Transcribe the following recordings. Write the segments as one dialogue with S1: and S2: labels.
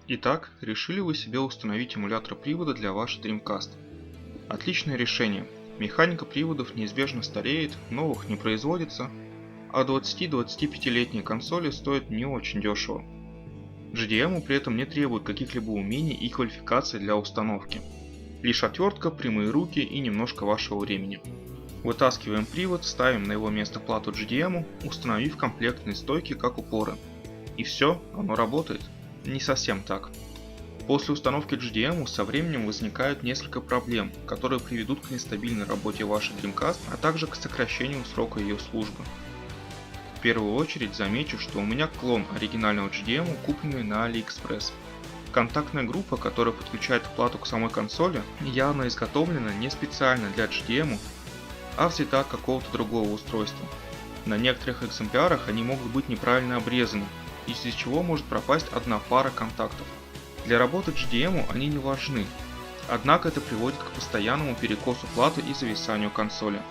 S1: Итак, решили вы себе установить эмулятор привода для вашей Dreamcast. Отличное решение. Механика приводов неизбежно стареет, новых не производится, а 20-25-летние консоли стоят не очень дешево. GDM при этом не требует каких-либо умений и квалификаций для установки. Лишь отвертка, прямые руки и немножко вашего времени. Вытаскиваем привод, ставим на его место плату GDM, установив комплектные стойки как упоры. И все, оно работает. Не совсем так. После установки GDM со временем возникают несколько проблем, которые приведут к нестабильной работе вашей Dreamcast, а также к сокращению срока ее службы. В первую очередь замечу, что у меня клон оригинального GDM, купленный на AliExpress. Контактная группа, которая подключает плату к самой консоли, явно изготовлена не специально для GDM, а взята от какого-то другого устройства. На некоторых экземплярах они могут быть неправильно обрезаны, из-за чего может пропасть одна пара контактов. Для работы GDM они не важны, однако это приводит к постоянному перекосу платы и зависанию консоли.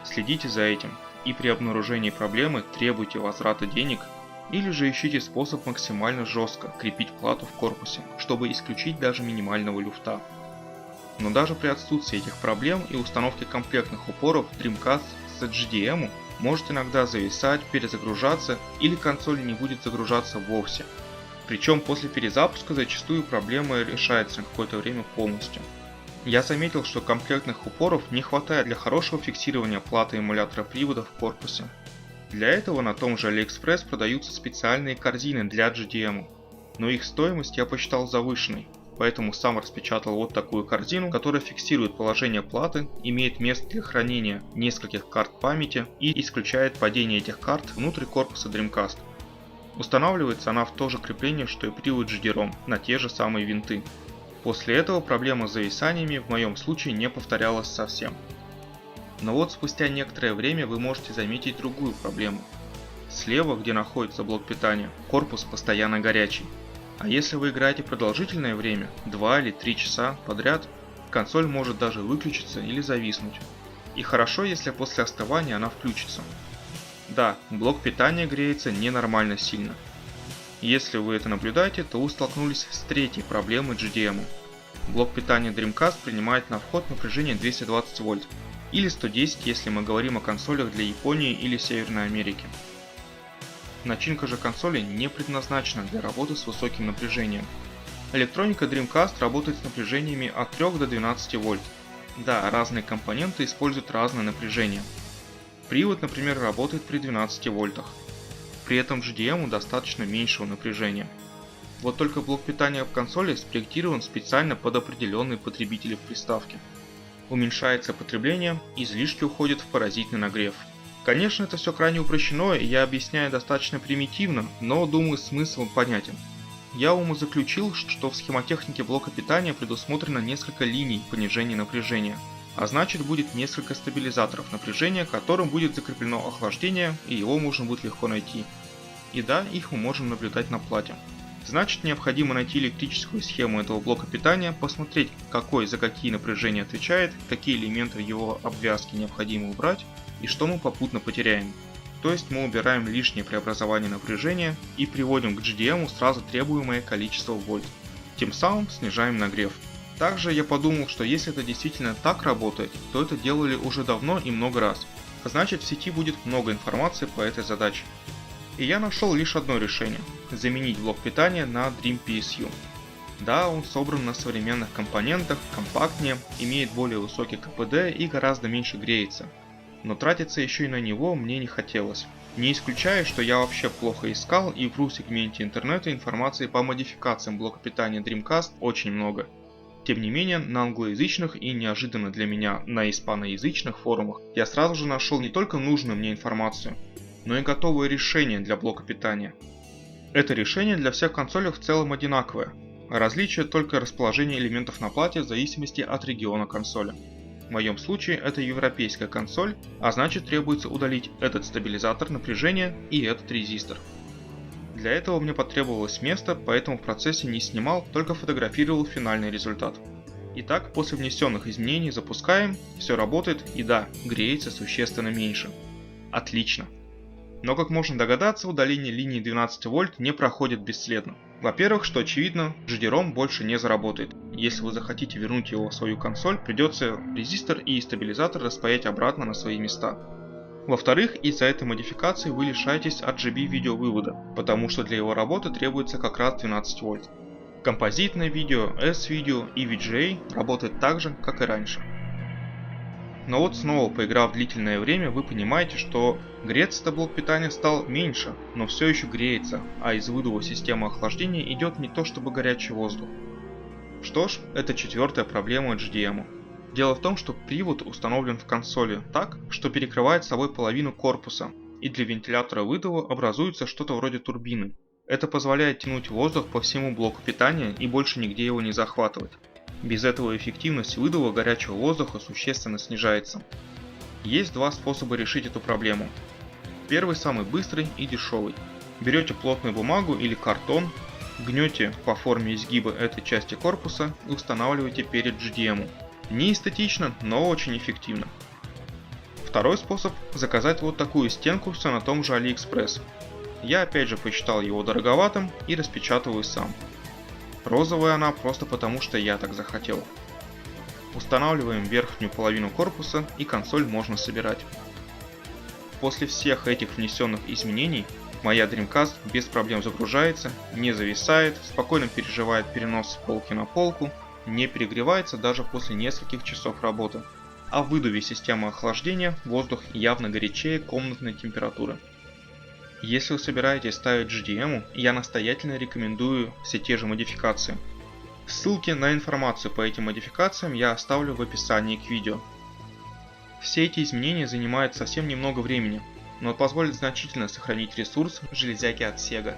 S1: Следите за этим и при обнаружении проблемы требуйте возврата денег или же ищите способ максимально жестко крепить плату в корпусе, чтобы исключить даже минимального люфта. Но даже при отсутствии этих проблем и установке комплектных упоров Dreamcast с GDM может иногда зависать, перезагружаться или консоль не будет загружаться вовсе. Причем после перезапуска зачастую проблема решается на какое-то время полностью. Я заметил, что комплектных упоров не хватает для хорошего фиксирования платы эмулятора привода в корпусе. Для этого на том же AliExpress продаются специальные корзины для GDM, но их стоимость я посчитал завышенной, поэтому сам распечатал вот такую корзину, которая фиксирует положение платы, имеет место для хранения нескольких карт памяти и исключает падение этих карт внутрь корпуса Dreamcast. Устанавливается она в то же крепление, что и привод GD-ROM, на те же самые винты. После этого проблема с зависаниями в моем случае не повторялась совсем. Но вот спустя некоторое время вы можете заметить другую проблему. Слева, где находится блок питания, корпус постоянно горячий. А если вы играете продолжительное время, 2 или 3 часа подряд, консоль может даже выключиться или зависнуть. И хорошо, если после остывания она включится. Да, блок питания греется ненормально сильно. Если вы это наблюдаете, то вы столкнулись с третьей проблемой GDM. Блок питания Dreamcast принимает на вход напряжение 220 вольт, или 110, если мы говорим о консолях для Японии или Северной Америки. Начинка же консоли не предназначена для работы с высоким напряжением. Электроника Dreamcast работает с напряжениями от 3 до 12 вольт. Да, разные компоненты используют разное напряжение. Привод, например, работает при 12 вольтах. При этом GDM достаточно меньшего напряжения. Вот только блок питания в консоли спроектирован специально под определенные потребители в приставке. Уменьшается потребление, излишки уходят в паразитный нагрев. Конечно, это все крайне упрощено, и я объясняю достаточно примитивно, но думаю, смысл понятен. Я умозаключил, что в схемотехнике блока питания предусмотрено несколько линий понижения напряжения, а значит будет несколько стабилизаторов напряжения, к которым будет закреплено охлаждение, и его можно будет легко найти. И да, их мы можем наблюдать на плате. Значит, необходимо найти электрическую схему этого блока питания, посмотреть, какой за какие напряжения отвечает, какие элементы его обвязки необходимо убрать и что мы попутно потеряем. То есть мы убираем лишнее преобразование напряжения и приводим к GDM сразу требуемое количество вольт. Тем самым снижаем нагрев. Также я подумал, что если это действительно так работает, то это делали уже давно и много раз. Значит, в сети будет много информации по этой задаче. И я нашел лишь одно решение – заменить блок питания на Dream PSU. Да, он собран на современных компонентах, компактнее, имеет более высокий КПД и гораздо меньше греется. Но тратиться еще и на него мне не хотелось. Не исключаю, что я вообще плохо искал, и в ру-сегменте интернета информации по модификациям блока питания Dreamcast очень много. Тем не менее, на англоязычных и неожиданно для меня на испаноязычных форумах я сразу же нашел не только нужную мне информацию, но и готовое решение для блока питания. Это решение для всех консолей в целом одинаковое, различие только расположение элементов на плате в зависимости от региона консоли. В моем случае это европейская консоль, а значит требуется удалить этот стабилизатор напряжения и этот резистор. Для этого мне потребовалось место, поэтому в процессе не снимал, только фотографировал финальный результат. Итак, после внесенных изменений запускаем, все работает и да, греется существенно меньше. Отлично. Но как можно догадаться, удаление линии 12 вольт не проходит бесследно. Во-первых, что очевидно, GD-ROM больше не заработает. Если вы захотите вернуть его в свою консоль, придется резистор и стабилизатор распаять обратно на свои места. Во-вторых, из-за этой модификации вы лишаетесь RGB видеовывода, потому что для его работы требуется как раз 12 вольт. Композитное видео, S-видео и VGA работает так же, как и раньше. Но вот снова, поиграв длительное время, вы понимаете, что греться-то блок питания стал меньше, но все еще греется, а из выдува системы охлаждения идет не то чтобы горячий воздух. Что ж, это четвертая проблема HDM. Дело в том, что привод установлен в консоли так, что перекрывает собой половину корпуса, и для вентилятора выдува образуется что-то вроде турбины. Это позволяет тянуть воздух по всему блоку питания и больше нигде его не захватывать. Без этого эффективность выдува горячего воздуха существенно снижается. Есть два способа решить эту проблему. Первый самый быстрый и дешевый. Берете плотную бумагу или картон, гнете по форме изгиба этой части корпуса и устанавливаете перед GDM. Не эстетично, но очень эффективно. Второй способ – заказать вот такую стенку все на том же AliExpress. Я опять же посчитал его дороговатым и распечатываю сам. Розовая она просто потому, что я так захотел. Устанавливаем верхнюю половину корпуса и консоль можно собирать. После всех этих внесенных изменений моя Dreamcast без проблем загружается, не зависает, спокойно переживает перенос с полки на полку, не перегревается даже после нескольких часов работы. А в выдуве системы охлаждения воздух явно горячее комнатной температуры. Если вы собираетесь ставить GDM, я настоятельно рекомендую все те же модификации. Ссылки на информацию по этим модификациям я оставлю в описании к видео. Все эти изменения занимают совсем немного времени, но позволят значительно сохранить ресурс железяки от Sega.